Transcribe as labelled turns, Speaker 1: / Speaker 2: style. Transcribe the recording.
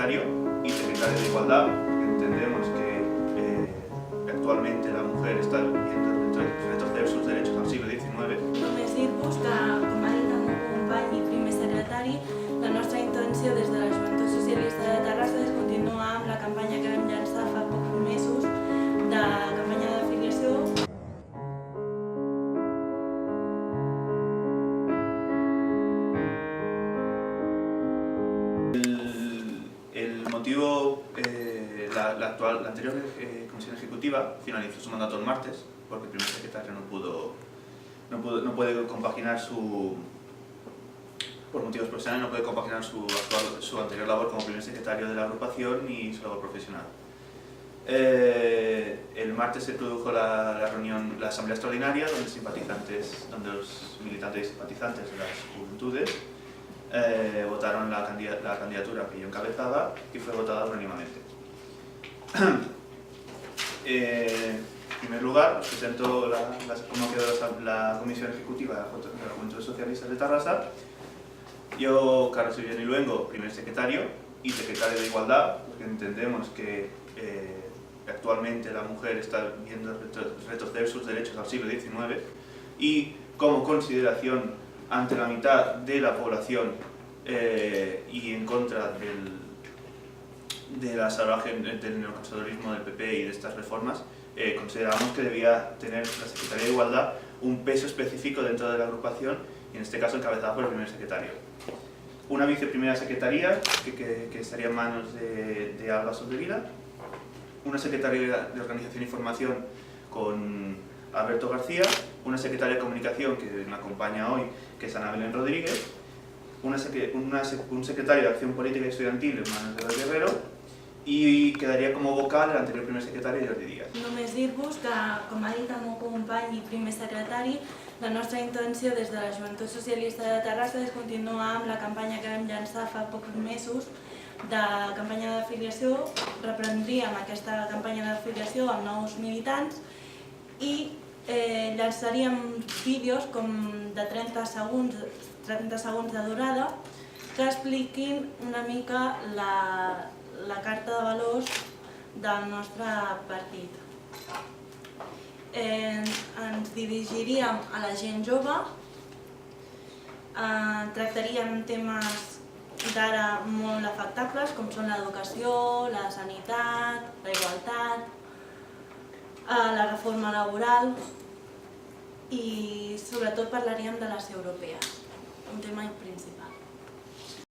Speaker 1: secretario y secretaria de Igualdad, porque entendemos que actualmente la mujer està viendo retroceder sus derechos al siglo XIX.
Speaker 2: Només dir-vos que, com ha dit el meu company i primer secretari, la nostra intenció des de la Joventut Socialista de Terrassa és continuar amb la campanya que vam llançar fa pocs mesos de campanya d'afiliació.
Speaker 1: El motivo, la anterior comisión ejecutiva finalizó su mandato el martes porque el primer secretario no puede compaginar por motivos profesionales, no puede compaginar su anterior labor como primer secretario de la agrupación y su labor profesional. El martes se produjo la reunión, la asamblea extraordinaria, donde los militantes y simpatizantes de las juventudes votaron la candidatura que yo encabezaba y fue votada unánimemente. En primer lugar, os presento cómo quedó la Comisión Ejecutiva de la Juventud Socialista de Terrassa. Yo, Carlos Viviani Luengo, primer secretario y secretario de Igualdad, porque entendemos que actualmente la mujer está viendo retroceder sus derechos al siglo XIX y como consideración ante la mitad de la población y en contra del neoconservadurismo del PP y de estas reformas, consideramos que debía tener la Secretaría de Igualdad un peso específico dentro de la agrupación y en este caso encabezada por el primer secretario. Una viceprimera secretaría que estaría en manos de Alba Soldevila, una secretaria de Organización y Formación con Alberto García, una secretaria de Comunicación que me acompaña hoy, que es Ana Belén Rodríguez, un secretario de Acción Política y Estudiantil en manos de Eva Guerrero i quedaria com a vocal l'anterior primer secretari Jordi Díaz.
Speaker 2: Només dir-vos que, com ha dit el meu company i primer secretari, la nostra intenció des de la Joventut Socialista de Terrassa és continuar amb la campanya que vam llançar fa pocs mesos de campanya d'afiliació. Reprendríem aquesta campanya d'afiliació amb nous militants i llançaríem vídeos com de 30 segons de durada que expliquin una mica la carta de valors del nostre partit. Ens dirigiríem a la gent jove, tractaríem temes d'ara molt afectables com són l'educació, la sanitat, la igualtat, la reforma laboral i sobretot parlaríem de les europees, un tema principal.